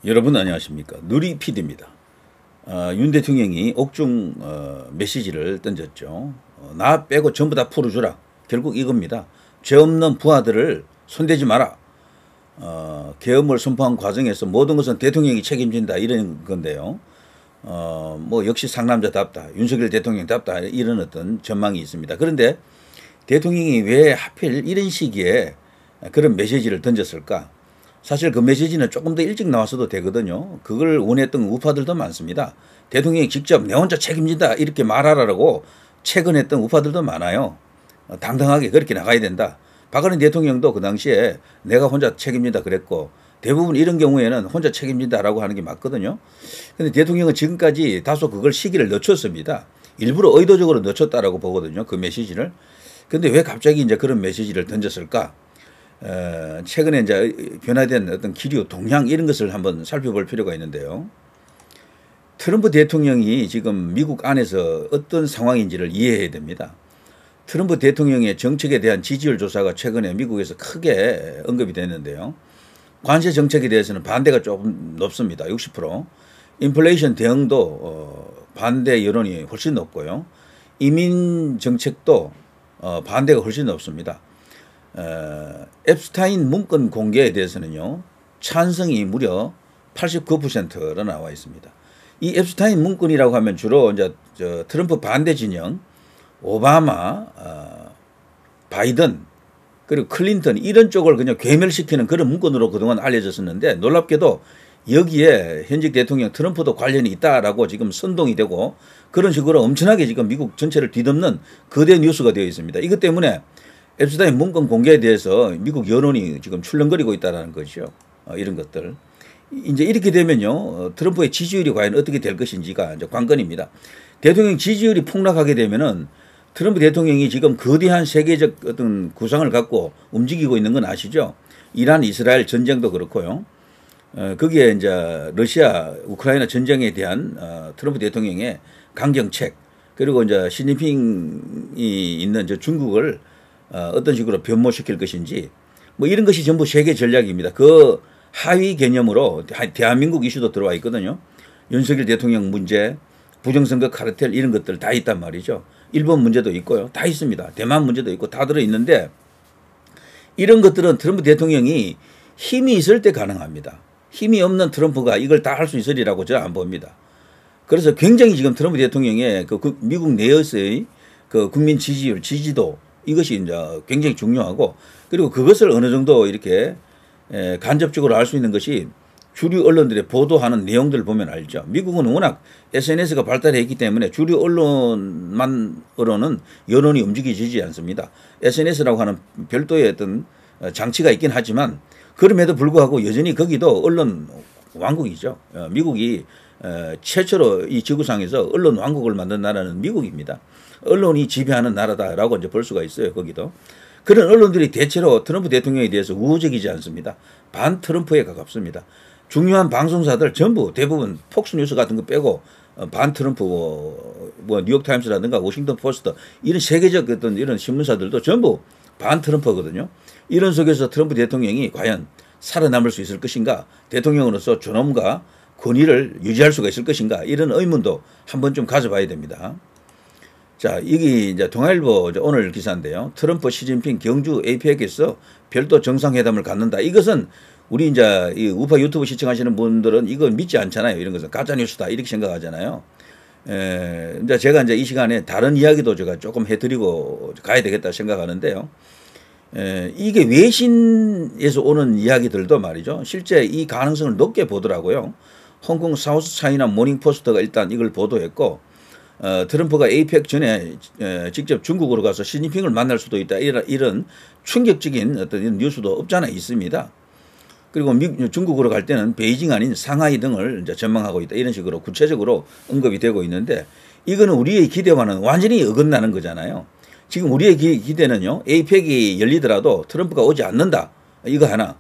여러분 안녕하십니까. 누리 PD입니다. 윤 대통령이 옥중 메시지를 던졌죠. 나 빼고 전부 다 풀어주라. 결국 이겁니다. 죄 없는 부하들을 손대지 마라. 계엄을 선포한 과정에서 모든 것은 대통령이 책임진다 이런 건데요. 뭐 역시 상남자답다. 윤석열 대통령답다 이런 어떤 전망이 있습니다. 그런데 대통령이 왜 하필 이런 시기에 그런 메시지를 던졌을까? 사실 그 메시지는 조금 더 일찍 나왔어도 되거든요. 그걸 원했던 우파들도 많습니다. 대통령이 직접 내 혼자 책임진다 이렇게 말하라고 채근했던 우파들도 많아요. 당당하게 그렇게 나가야 된다. 박근혜 대통령도 그 당시에 내가 혼자 책임진다 그랬고 대부분 이런 경우에는 혼자 책임진다라고 하는 게 맞거든요. 그런데 대통령은 지금까지 다소 그걸 시기를 늦췄습니다. 일부러 의도적으로 늦췄다라고 보거든요. 그 메시지를. 그런데 왜 갑자기 이제 그런 메시지를 던졌을까? 최근에 이제 변화된 어떤 기류, 동향 이런 것을 한번 살펴볼 필요가 있는데요. 트럼프 대통령이 지금 미국 안에서 어떤 상황인지를 이해해야 됩니다. 트럼프 대통령의 정책에 대한 지지율 조사가 최근에 미국에서 크게 언급이 됐는데요. 관세 정책에 대해서는 반대가 조금 높습니다. 60%. 인플레이션 대응도 반대 여론이 훨씬 높고요. 이민 정책도 반대가 훨씬 높습니다. 앱스타인 문건 공개에 대해서는요, 찬성이 무려 89%로 나와 있습니다. 이 앱스타인 문건이라고 하면 주로 이제 트럼프 반대 진영, 오바마, 바이든, 그리고 클린턴 이런 쪽을 그냥 괴멸시키는 그런 문건으로 그동안 알려졌었는데 놀랍게도 여기에 현직 대통령 트럼프도 관련이 있다라고 지금 선동이 되고 그런 식으로 엄청나게 지금 미국 전체를 뒤덮는 거대 뉴스가 되어 있습니다. 이것 때문에 앱스타인 문건 공개에 대해서 미국 여론이 지금 출렁거리고 있다는 거죠. 이런 것들. 이제 이렇게 되면요, 트럼프의 지지율이 과연 어떻게 될 것인지가 이제 관건입니다. 대통령 지지율이 폭락하게 되면은 트럼프 대통령이 지금 거대한 세계적 어떤 구상을 갖고 움직이고 있는 건 아시죠? 이란, 이스라엘 전쟁도 그렇고요. 거기에 이제 러시아, 우크라이나 전쟁에 대한 트럼프 대통령의 강경책, 그리고 이제 시진핑이 있는 저 중국을 어떤 식으로 변모시킬 것인지, 뭐 이런 것이 전부 세계 전략입니다. 그 하위 개념으로 대한민국 이슈도 들어와 있거든요. 윤석열 대통령 문제, 부정선거 카르텔 이런 것들 다 있단 말이죠. 일본 문제도 있고요. 다 있습니다. 대만 문제도 있고 다 들어있는데 이런 것들은 트럼프 대통령이 힘이 있을 때 가능합니다. 힘이 없는 트럼프가 이걸 다 할 수 있으리라고 저는 안 봅니다. 그래서 굉장히 지금 트럼프 대통령의 그 미국 내에서의 그 국민 지지율, 지지도 이것이 이제 굉장히 중요하고 그리고 그것을 어느 정도 이렇게 간접적으로 알 수 있는 것이 주류 언론들의 보도하는 내용들을 보면 알죠. 미국은 워낙 SNS가 발달해 있기 때문에 주류 언론만으로는 여론이 움직이지 않습니다. SNS라고 하는 별도의 어떤 장치가 있긴 하지만 그럼에도 불구하고 여전히 거기도 언론 왕국이죠. 미국이 최초로 이 지구상에서 언론 왕국을 만든 나라는 미국입니다. 언론이 지배하는 나라다라고 이제 볼 수가 있어요. 거기도. 그런 언론들이 대체로 트럼프 대통령에 대해서 우호적이지 않습니다. 반 트럼프에 가깝습니다. 중요한 방송사들 전부 대부분 폭스뉴스 같은 거 빼고 반 트럼프 뭐 뉴욕타임스라든가 워싱턴 포스트 이런 세계적 어떤 이런 신문사들도 전부 반 트럼프거든요. 이런 속에서 트럼프 대통령이 과연 살아남을 수 있을 것인가, 대통령으로서 존엄과 권위를 유지할 수가 있을 것인가 이런 의문도 한번 좀 가져봐야 됩니다. 자, 이게 이제 동아일보 오늘 기사인데요. 트럼프, 시진핑 경주 APEC에서 별도 정상회담을 갖는다. 이것은 우리 이제 이 우파 유튜브 시청하시는 분들은 이건 믿지 않잖아요. 이런 것은 가짜 뉴스다 이렇게 생각하잖아요. 이제 제가 이제 이 시간에 다른 이야기도 제가 조금 해드리고 가야 되겠다 생각하는데요. 이게 외신에서 오는 이야기들도 말이죠. 실제 이 가능성을 높게 보더라고요. 홍콩 사우스 차이나 모닝포스트가 일단 이걸 보도했고, 트럼프가 에이펙 전에 직접 중국으로 가서 시진핑을 만날 수도 있다. 이런 충격적인 어떤 이런 뉴스도 없잖아 있습니다. 그리고 중국으로 갈 때는 베이징 아닌 상하이 등을 이제 전망하고 있다. 이런 식으로 구체적으로 언급이 되고 있는데 이거는 우리의 기대와는 완전히 어긋나는 거잖아요. 지금 우리의 기대는요. 에이펙이 열리더라도 트럼프가 오지 않는다. 이거 하나.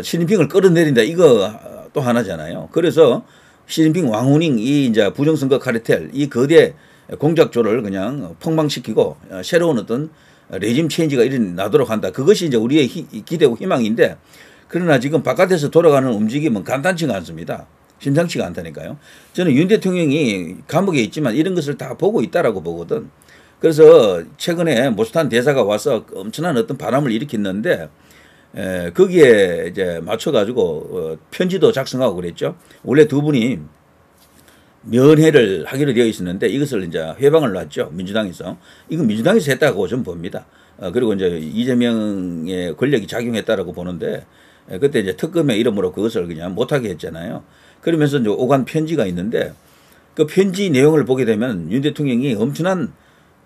시진핑을 끌어내린다. 이거 또 하나잖아요. 그래서 시진핑 왕후닝 이 이제 부정선거 카르텔 이 거대 공작조를 그냥 폭망시키고 새로운 어떤 레짐 체인지가 일어나도록 한다. 그것이 이제 우리의 기대고 희망인데 그러나 지금 바깥에서 돌아가는 움직임은 간단치가 않습니다. 심상치가 않다니까요. 저는 윤 대통령이 감옥에 있지만 이런 것을 다 보고 있다라고 보거든. 그래서 최근에 모스탄 대사가 와서 엄청난 어떤 바람을 일으켰는데 거기에 이제 맞춰가지고 편지도 작성하고 그랬죠. 원래 두 분이 면회를 하기로 되어 있었는데 이것을 이제 회방을 놨죠. 민주당에서. 이건 민주당에서 했다고 저는 봅니다. 그리고 이제 이재명의 권력이 작용했다라고 보는데 그때 이제 특검의 이름으로 그것을 그냥 못하게 했잖아요. 그러면서 이제 오간 편지가 있는데 그 편지 내용을 보게 되면 윤 대통령이 엄청난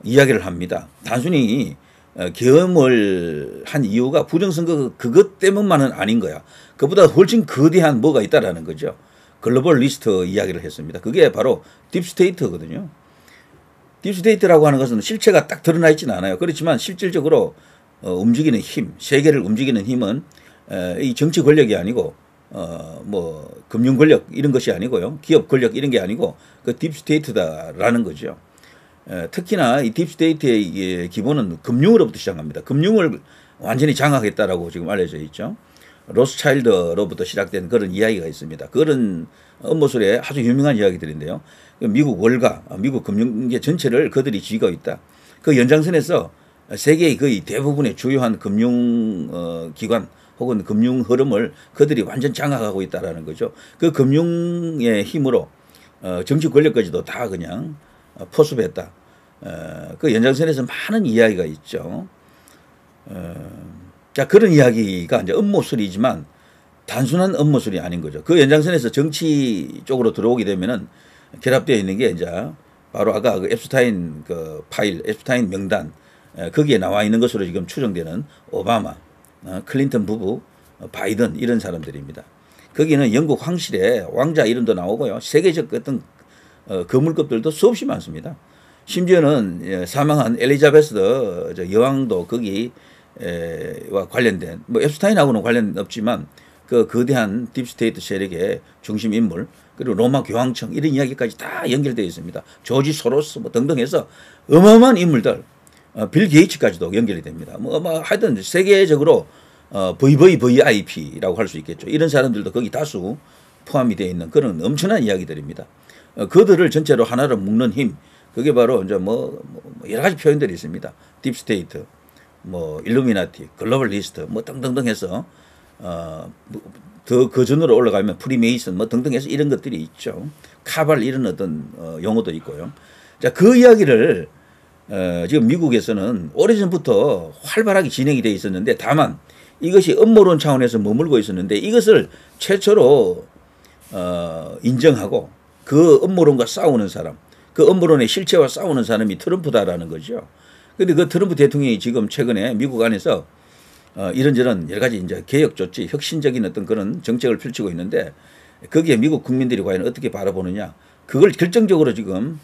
이야기를 합니다. 단순히 계엄을 한 이유가 부정선거 그것 때문만은 아닌 거야. 그보다 훨씬 거대한 뭐가 있다라는 거죠. 글로벌 리스트 이야기를 했습니다. 그게 바로 딥스테이트거든요. 딥스테이트라고 하는 것은 실체가 딱 드러나 있지는 않아요. 그렇지만 실질적으로 움직이는 힘, 세계를 움직이는 힘은 이 정치 권력이 아니고 뭐 금융 권력 이런 것이 아니고요. 기업 권력 이런 게 아니고 그 딥스테이트다라는 거죠. 특히나 이 딥스테이트의 기본은 금융으로부터 시작합니다. 금융을 완전히 장악했다라고 지금 알려져 있죠. 로스차일드로부터 시작된 그런 이야기가 있습니다. 그런 업무술의 아주 유명한 이야기들인데요. 미국 월가, 미국 금융계 전체를 그들이 쥐고 있다. 그 연장선에서 세계의 거의 대부분의 주요한 금융 기관 혹은 금융 흐름을 그들이 완전 장악하고 있다라는 거죠. 그 금융의 힘으로 정치 권력까지도 다 그냥 포섭했다. 그 연장선에서 많은 이야기가 있죠. 자, 그런 이야기가 이제 업무술이지만 단순한 업무술이 아닌 거죠. 그 연장선에서 정치 쪽으로 들어오게 되면은 결합되어 있는 게 이제 바로 아까 그 앱스타인 그 파일, 앱스타인 명단, 거기에 나와 있는 것으로 지금 추정되는 오바마, 클린턴 부부, 바이든 이런 사람들입니다. 거기는 영국 황실의 왕자 이름도 나오고요. 세계적 어떤 거물급들도 수없이 많습니다. 심지어는 사망한 엘리자베스 여왕도 거기 와 관련된 뭐 앱스타인하고는 관련 없지만 그 거대한 딥스테이트 세력의 중심 인물 그리고 로마 교황청 이런 이야기까지 다 연결되어 있습니다. 조지 소로스 뭐 등등 해서 어마어마한 인물들 빌 게이츠까지도 연결이 됩니다. 뭐 하여튼 세계적으로 VVVIP라고 할 수 있겠죠. 이런 사람들도 거기 다수 포함이 되어 있는 그런 엄청난 이야기들입니다. 그들을 전체로 하나로 묶는 힘 그게 바로 이제 뭐 여러 가지 표현들이 있습니다. 딥스테이트 뭐 일루미나티, 글로벌 리스트 뭐 등등등 해서 더 그전으로 올라가면 프리메이슨 뭐 등등 해서 이런 것들이 있죠. 카발 이런 어떤 용어도 있고요. 자, 그 이야기를 지금 미국에서는 오래전부터 활발하게 진행이 되어 있었는데 다만 이것이 음모론 차원에서 머물고 있었는데 이것을 최초로 인정하고 그 음모론과 싸우는 사람, 그 음모론의 실체와 싸우는 사람이 트럼프다라는 거죠. 근데 그 트럼프 대통령이 지금 최근에 미국 안에서 이런저런 여러 가지 이제 개혁 조치, 혁신적인 어떤 그런 정책을 펼치고 있는데 거기에 미국 국민들이 과연 어떻게 바라보느냐. 그걸 결정적으로 지금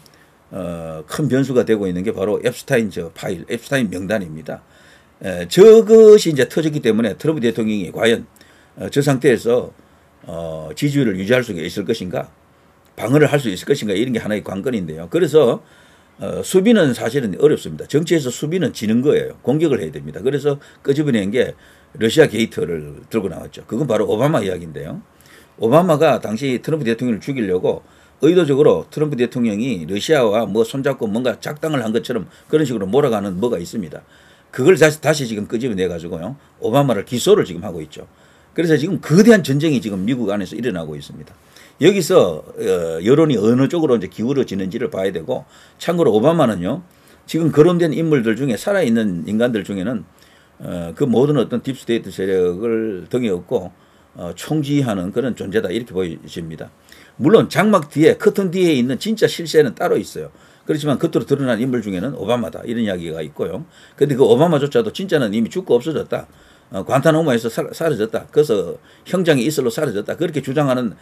큰 변수가 되고 있는 게 바로 앱스타인 파일, 앱스타인 명단입니다. 저것이 이제 터졌기 때문에 트럼프 대통령이 과연 저 상태에서 지지율을 유지할 수 있을 것인가, 방어를 할 수 있을 것인가 이런 게 하나의 관건인데요. 그래서 수비는 사실은 어렵습니다. 정치에서 수비는 지는 거예요. 공격을 해야 됩니다. 그래서 끄집어낸 게 러시아 게이트를 들고 나왔죠. 그건 바로 오바마 이야기인데요. 오바마가 당시 트럼프 대통령을 죽이려고 의도적으로 트럼프 대통령이 러시아와 뭐 손잡고 뭔가 작당을 한 것처럼 그런 식으로 몰아가는 뭐가 있습니다. 그걸 다시 지금 끄집어내 가지고요. 오바마를 기소를 지금 하고 있죠. 그래서 지금 거대한 전쟁이 지금 미국 안에서 일어나고 있습니다. 여기서 여론이 어느 쪽으로 이제 기울어지는지를 봐야 되고, 참고로 오바마는요, 지금 거론된 인물들 중에 살아있는 인간들 중에는 그 모든 어떤 딥스테이트 세력을 등에 업고 총지하는 그런 존재다 이렇게 보여집니다. 물론 장막 뒤에 커튼 뒤에 있는 진짜 실세는 따로 있어요. 그렇지만 겉으로 드러난 인물 중에는 오바마다 이런 이야기가 있고요. 그런데 그 오바마조차도 진짜는 이미 죽고 없어졌다. 관타나모에서 사라졌다. 그래서 형장이 이슬로 사라졌다. 그렇게 주장하는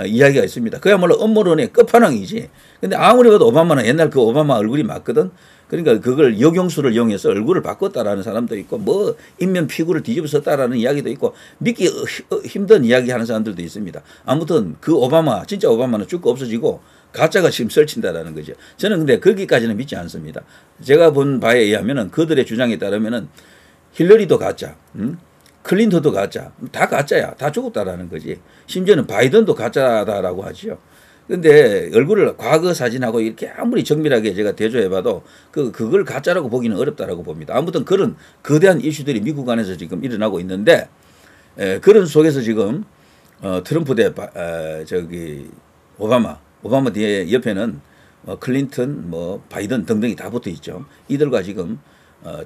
이야기가 있습니다. 그야말로 음모론의 끝판왕이지. 근데 아무리 봐도 오바마는 옛날 그 오바마 얼굴이 맞거든. 그러니까 그걸 역용수를 이용해서 얼굴을 바꿨다라는 사람도 있고 뭐 인면 피구를 뒤집어 썼다라는 이야기도 있고 믿기 힘든 이야기 하는 사람들도 있습니다. 아무튼 그 오바마 진짜 오바마는 죽고 없어지고 가짜가 지금 설친다라는 거죠. 저는 근데 거기까지는 믿지 않습니다. 제가 본 바에 의하면은 그들의 주장에 따르면은 힐러리도 가짜, 클린턴도 가짜. 다 가짜야. 다 죽었다라는 거지. 심지어는 바이든도 가짜다라고 하지요. 근데 얼굴을 과거 사진하고 이렇게 아무리 정밀하게 제가 대조해봐도 그걸 가짜라고 보기는 어렵다라고 봅니다. 아무튼 그런 거대한 이슈들이 미국 안에서 지금 일어나고 있는데 그런 속에서 지금 트럼프 대 저기 오바마 뒤에 옆에는 클린턴, 바이든 등등이 다 붙어 있죠. 이들과 지금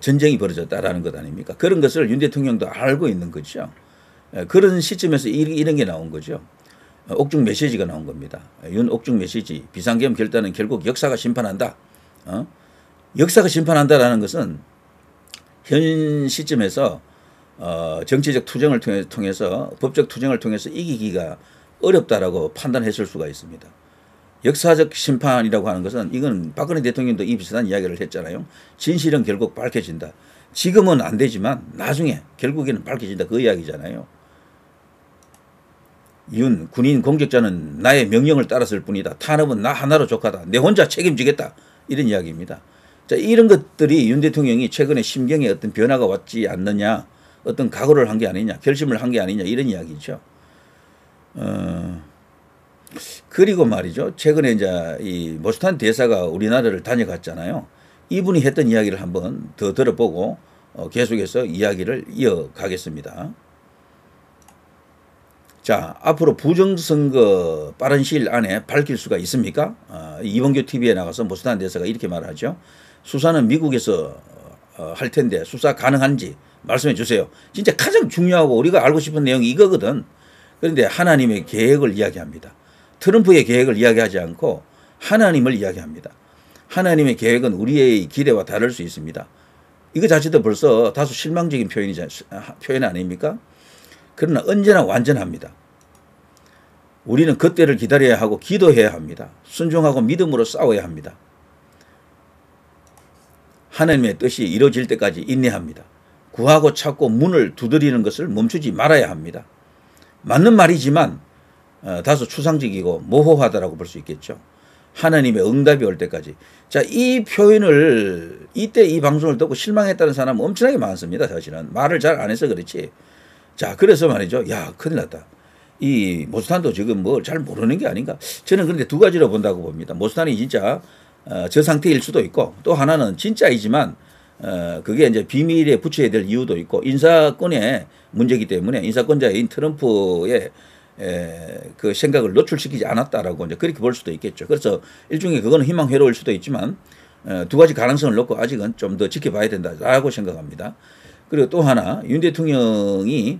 전쟁이 벌어졌다라는 것 아닙니까? 그런 것을 윤 대통령도 알고 있는 거죠. 그런 시점에서 이런 게 나온 거죠. 옥중 메시지가 나온 겁니다. 윤 옥중 메시지 비상계엄 결단은 결국 역사가 심판한다. 역사가 심판한다라는 것은 현 시점에서 정치적 투쟁을 통해서 법적 투쟁을 통해서 이기기가 어렵다라고 판단했을 수가 있습니다. 역사적 심판이라고 하는 것은 이건 박근혜 대통령도 이 비슷한 이야기를 했잖아요. 진실은 결국 밝혀진다. 지금은 안 되지만 나중에 결국에는 밝혀진다. 그 이야기잖아요. 윤 군인 공직자는 나의 명령을 따랐을 뿐이다. 탄압은 나 하나로 족하다. 내 혼자 책임지겠다. 이런 이야기입니다. 자, 이런 것들이 윤 대통령이 최근에 심경에 어떤 변화가 왔지 않느냐, 어떤 각오를 한 게 아니냐, 결심을 한 게 아니냐 이런 이야기죠. 그리고 말이죠. 최근에 이제 이 모스탄 대사가 우리나라를 다녀갔잖아요. 이분이 했던 이야기를 한번 더 들어보고 계속해서 이야기를 이어가겠습니다. 자, 앞으로 부정선거 빠른 시일 안에 밝힐 수가 있습니까? 이범규 TV에 나가서 모스탄 대사가 이렇게 말하죠. 수사는 미국에서 할 텐데 수사 가능한지 말씀해 주세요. 진짜 가장 중요하고 우리가 알고 싶은 내용이 이거거든. 그런데 하나님의 계획을 이야기합니다. 트럼프의 계획을 이야기하지 않고 하나님을 이야기합니다. 하나님의 계획은 우리의 기대와 다를 수 있습니다. 이거 자체도 벌써 다소 실망적인 표현 아닙니까? 그러나 언제나 완전합니다. 우리는 그때를 기다려야 하고 기도해야 합니다. 순종하고 믿음으로 싸워야 합니다. 하나님의 뜻이 이루어질 때까지 인내합니다. 구하고 찾고 문을 두드리는 것을 멈추지 말아야 합니다. 맞는 말이지만 다소 추상적이고 모호하다라고 볼 수 있겠죠. 하나님의 응답이 올 때까지. 자, 이 표현을 이때 이 방송을 듣고 실망했다는 사람은 엄청나게 많습니다. 사실은 말을 잘 안 해서 그렇지. 자, 그래서 말이죠. 야, 큰일 났다. 이 모스탄도 지금 뭐 잘 모르는 게 아닌가. 저는 그런데 두 가지로 본다고 봅니다. 모스탄이 진짜 저 상태일 수도 있고 또 하나는 진짜이지만 그게 이제 비밀에 붙여야 될 이유도 있고 인사권의 문제이기 때문에 인사권자인 트럼프의 그 생각을 노출시키지 않았다라고 이제 그렇게 볼 수도 있겠죠. 그래서 일종의 그거는 희망회로일 수도 있지만 두 가지 가능성을 놓고 아직은 좀 더 지켜봐야 된다라고 생각합니다. 그리고 또 하나 윤 대통령이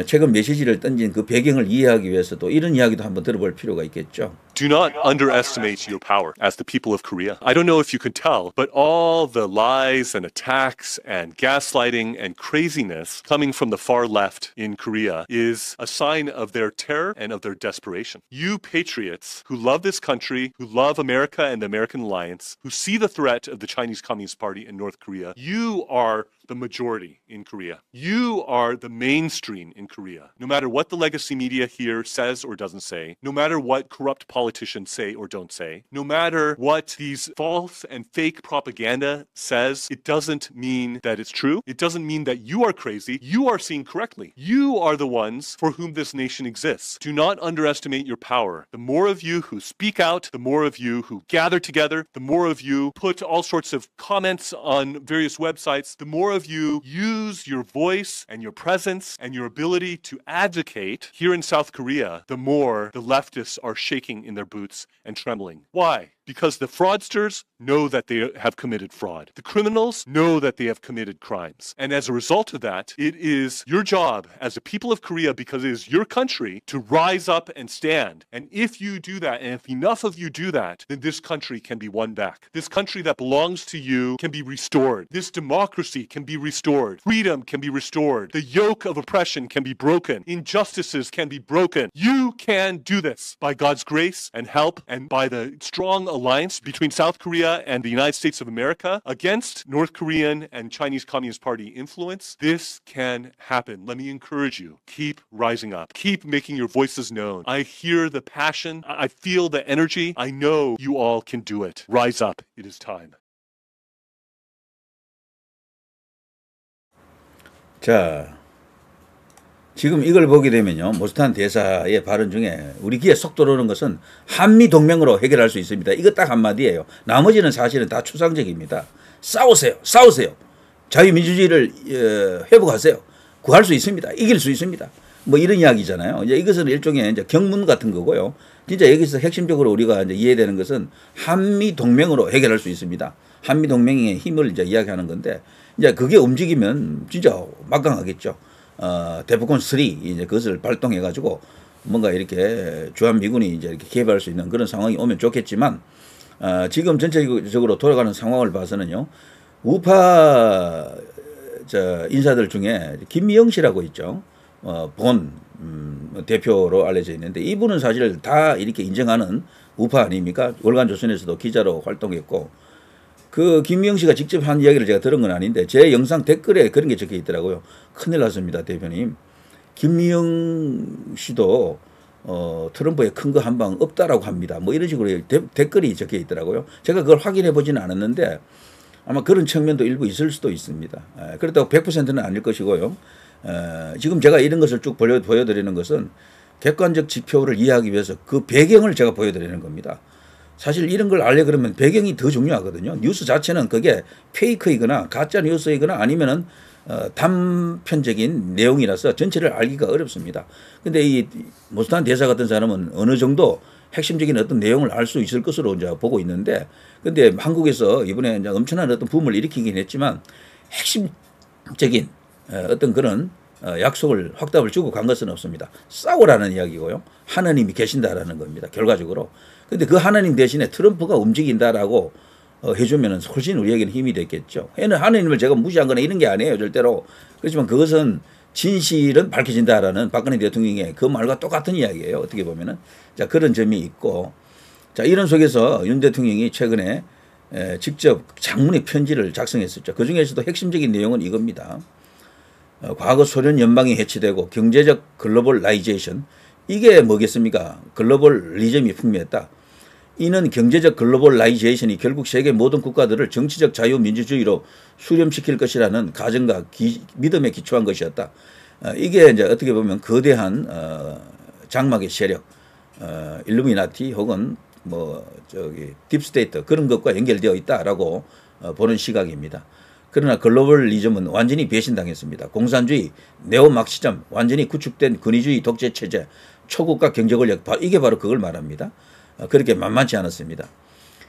최근 메시지를 던진 그 배경을 이해하기 위해서 또 이런 이야기도 한번 들어볼 필요가 있겠죠. Do not underestimate your power as the people of Korea. I don't know if you can tell, but all the lies and attacks and gaslighting and craziness coming from the far left in Korea is a sign of their terror and of their desperation. You patriots who love this country, who love America and the American alliance, who see the threat of the Chinese Communist Party in North Korea, you are the majority in Korea. You are the mainstream in Korea. No matter what the legacy media here says or doesn't say, no matter what corrupt politicians say or don't say, no matter what these false and fake propaganda says, it doesn't mean that it's true. It doesn't mean that you are crazy. You are seeing correctly. You are the ones for whom this nation exists. Do not underestimate your power. The more of you who speak out, the more of you who gather together, the more of you put all sorts of comments on various websites, the more of you use your voice and your presence and your ability to advocate here in South Korea, the more the leftists are shaking in their boots and trembling. Why? Because the fraudsters know that they have committed fraud. The criminals know that they have committed crimes. And as a result of that, it is your job as a people of Korea, because it is your country, to rise up and stand. And if you do that, and if enough of you do that, then this country can be won back. This country that belongs to you can be restored. This democracy can be restored. Freedom can be restored. The yoke of oppression can be broken. Injustices can be broken. You can do this by God's grace and help, and by the strong alliance between South Korea and the United States of America against North Korean and Chinese Communist Party influence. This can happen. Let me encourage you. Keep rising up. Keep making your voices known. I hear the passion. I feel the energy. I know you all can do it. Rise up. It is time. 자, 지금 이걸 보게 되면요, 모스탄 대사의 발언 중에 우리 귀에 쏙 들어오는 것은 한미 동맹으로 해결할 수 있습니다. 이거 딱 한마디예요. 나머지는 사실은 다 추상적입니다. 싸우세요. 싸우세요. 자유민주주의를 회복하세요. 구할 수 있습니다. 이길 수 있습니다. 뭐 이런 이야기잖아요. 이제 이것은 일종의 이제 경문 같은 거고요. 진짜 여기서 핵심적으로 우리가 이제 이해되는 것은 한미 동맹으로 해결할 수 있습니다. 한미 동맹의 힘을 이제 이야기하는 건데, 이제 그게 움직이면 진짜 막강하겠죠. 대포콘 3 이제 그것을 발동해 가지고 뭔가 이렇게 주한미군이 이제 이렇게 개입할 수 있는 그런 상황이 오면 좋겠지만, 지금 전체적으로 돌아가는 상황을 봐서는요, 우파 인사들 중에 김미영 씨라고 있죠. 본 대표로 알려져 있는데, 이분은 사실 다 이렇게 인정하는 우파 아닙니까? 월간조선에서도 기자로 활동했고, 그 김미영 씨가 직접 한 이야기를 제가 들은 건 아닌데 제 영상 댓글에 그런 게 적혀 있더라고요. 큰일 났습니다, 대표님. 김미영 씨도 트럼프에 큰 거 한 방 없다라고 합니다. 뭐 이런 식으로 댓글이 적혀 있더라고요. 제가 그걸 확인해 보지는 않았는데 아마 그런 측면도 일부 있을 수도 있습니다. 그렇다고 100%는 아닐 것이고요. 지금 제가 이런 것을 쭉 보여드리는 것은 객관적 지표를 이해하기 위해서 그 배경을 제가 보여드리는 겁니다. 사실 이런 걸 알려 그러면 배경이 더 중요하거든요. 뉴스 자체는 그게 페이크이거나 가짜 뉴스이거나 아니면은 단편적인 내용이라서 전체를 알기가 어렵습니다. 근데 이 모스탄 대사 같은 사람은 어느 정도 핵심적인 어떤 내용을 알 수 있을 것으로 이제 보고 있는데, 근데 한국에서 이번에 이제 엄청난 어떤 붐을 일으키긴 했지만 핵심적인 어떤 그런 약속을 확답을 주고 간 것은 없습니다. 싸우라는 이야기고요. 하나님이 계신다라는 겁니다. 결과적으로. 근데 그 하나님 대신에 트럼프가 움직인다라고 해주면 훨씬 우리에게는 힘이 됐겠죠. 하나님을 제가 무시한 거나 이런 게 아니에요, 절대로. 그렇지만 그것은 진실은 밝혀진다라는 박근혜 대통령의 그 말과 똑같은 이야기예요, 어떻게 보면은. 자, 그런 점이 있고, 자, 이런 속에서 윤 대통령이 최근에 직접 장문의 편지를 작성했었죠. 그 중에서도 핵심적인 내용은 이겁니다. 과거 소련 연방이 해체되고 경제적 글로벌라이제이션, 이게 뭐겠습니까? 글로벌리즘이 풍미했다. 이는 경제적 글로벌라이제이션이 결국 세계 모든 국가들을 정치적 자유민주주의로 수렴시킬 것이라는 가정과 믿음에 기초한 것이었다. 이게 이제 어떻게 보면 거대한 장막의 세력, 일루미나티 혹은 딥스테이트 그런 것과 연결되어 있다라고 보는 시각입니다. 그러나 글로벌리즘은 완전히 배신당했습니다. 공산주의, 네오막시즘, 완전히 구축된 권위주의 독재체제, 초국가 경제권력, 이게 바로 그걸 말합니다. 그렇게 만만치 않았습니다.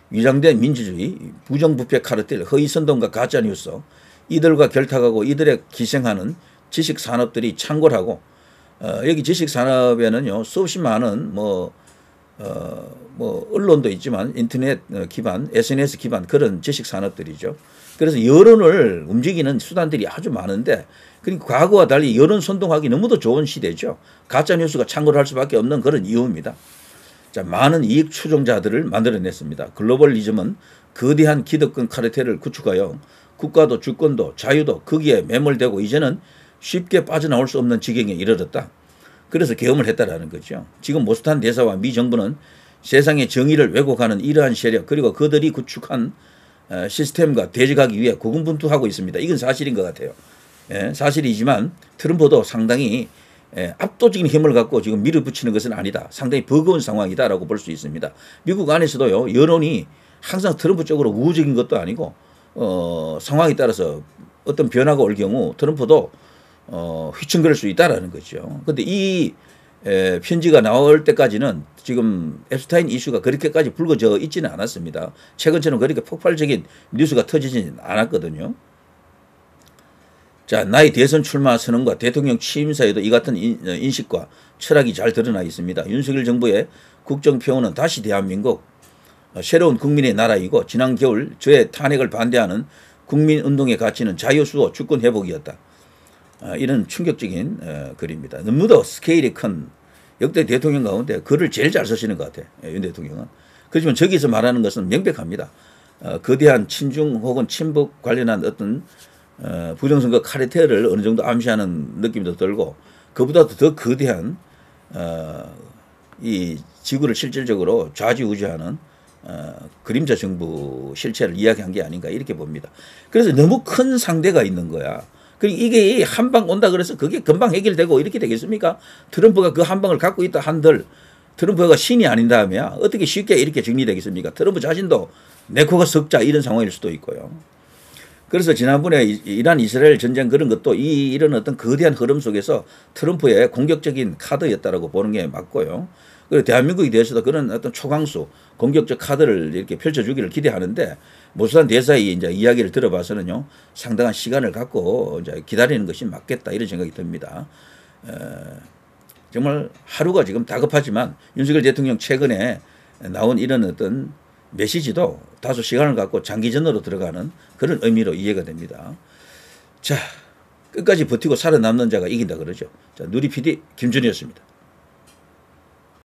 위장된 민주주의, 부정부패 카르텔, 허위선동과 가짜뉴스, 이들과 결탁하고 이들에 기생하는 지식산업들이 창궐하고, 여기 지식산업에는요, 수없이 많은 언론도 있지만 인터넷 기반, SNS 기반 그런 지식산업들이죠. 그래서 여론을 움직이는 수단들이 아주 많은데, 그러니까 과거와 달리 여론 선동하기 너무도 좋은 시대죠. 가짜뉴스가 창궐할 수밖에 없는 그런 이유입니다. 자, 많은 이익 추종자들을 만들어냈습니다. 글로벌리즘은 거대한 기득권 카르텔을 구축하여 국가도 주권도 자유도 거기에 매몰되고 이제는 쉽게 빠져나올 수 없는 지경에 이르렀다. 그래서 계엄을 했다라는 거죠. 지금 모스탄 대사와 미 정부는 세상의 정의를 왜곡하는 이러한 세력, 그리고 그들이 구축한 시스템과 대적하기 위해 고군분투하고 있습니다. 이건 사실인 것 같아요. 예, 사실이지만 트럼프도 상당히 압도적인 힘을 갖고 지금 밀어붙이는 것은 아니다. 상당히 버거운 상황이다라고 볼 수 있습니다. 미국 안에서도요, 여론이 항상 트럼프 쪽으로 우호적인 것도 아니고 상황에 따라서 어떤 변화가 올 경우 트럼프도 휘청거릴 수 있다라는 거죠. 그런데 이 편지가 나올 때까지는 지금 앱스타인 이슈가 그렇게까지 불거져 있지는 않았습니다. 최근처럼 그렇게 폭발적인 뉴스가 터지지는 않았거든요. 자, 나의 대선 출마 선언과 대통령 취임사에도 이 같은 인식과 철학이 잘 드러나 있습니다. 윤석열 정부의 국정표어는 다시 대한민국, 새로운 국민의 나라이고, 지난 겨울 저의 탄핵을 반대하는 국민운동의 가치는 자유수호 주권 회복이었다. 이런 충격적인 글입니다. 너무도 스케일이 큰 역대 대통령 가운데 글을 제일 잘 쓰시는 것 같아요, 윤 대통령은. 그렇지만 저기서 말하는 것은 명백합니다. 거대한 친중 혹은 친북 관련한 어떤 부정선거 카르텔을 어느 정도 암시하는 느낌도 들고, 그보다도 더 거대한 이 지구를 실질적으로 좌지우지하는 그림자 정부 실체를 이야기한 게 아닌가 이렇게 봅니다. 그래서 너무 큰 상대가 있는 거야. 그리고 이게 한 방 온다 그래서 그게 금방 해결되고 이렇게 되겠습니까? 트럼프가 그 한 방을 갖고 있다 한들 트럼프가 신이 아닌 다음에야 어떻게 쉽게 이렇게 정리되겠습니까? 트럼프 자신도 내 코가 석자 이런 상황일 수도 있고요. 그래서 지난번에 이란 이스라엘 전쟁 그런 것도 이런 어떤 거대한 흐름 속에서 트럼프의 공격적인 카드였다라고 보는 게 맞고요. 그리고 대한민국에 대해서도 그런 어떤 초강수 공격적 카드를 이렇게 펼쳐주기를 기대하는데 모수단 대사의 이제 이야기를 들어봐서는요 상당한 시간을 갖고 이제 기다리는 것이 맞겠다 이런 생각이 듭니다. 정말 하루가 지금 다급하지만 윤석열 대통령 최근에 나온 이런 어떤 메시지도 다소 시간을 갖고 장기전으로 들어가는 그런 의미로 이해가 됩니다. 자, 끝까지 버티고 살아남는 자가 이긴다 그러죠. 자, 누리 PD 김준이었습니다.